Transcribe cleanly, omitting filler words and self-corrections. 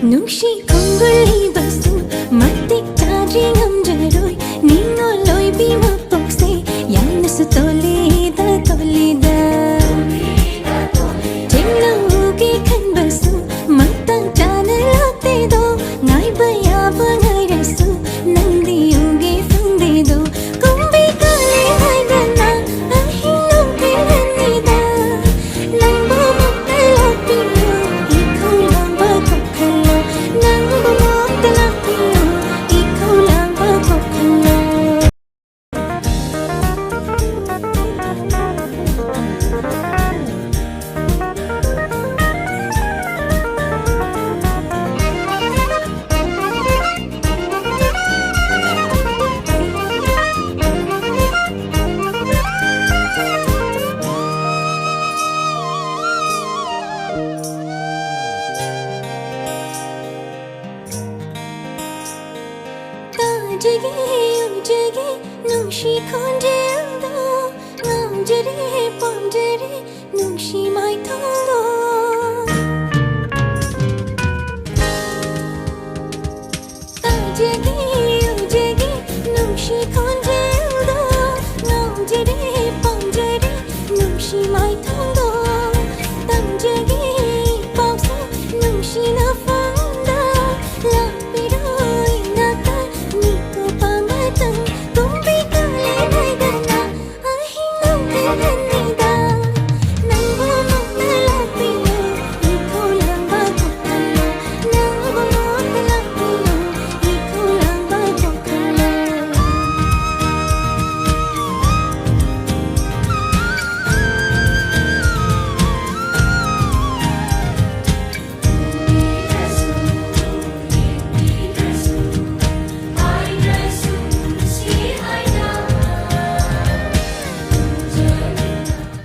Nushi konguli basu matik tari ngamjaroi ningo loi bima pokse yanasu tolida tolida tingna ugi kan basu matang chanalate do ngai bayaba ngai rasu nandi ugi funde do kumbi kale haidana ahino pinanida lambo muttalapiyo iko lamba kokkalo lambo muttalapiyo iko lamba kokkalo Jige ujige nushi konde ando ngamjere pomjere nushi mai tondo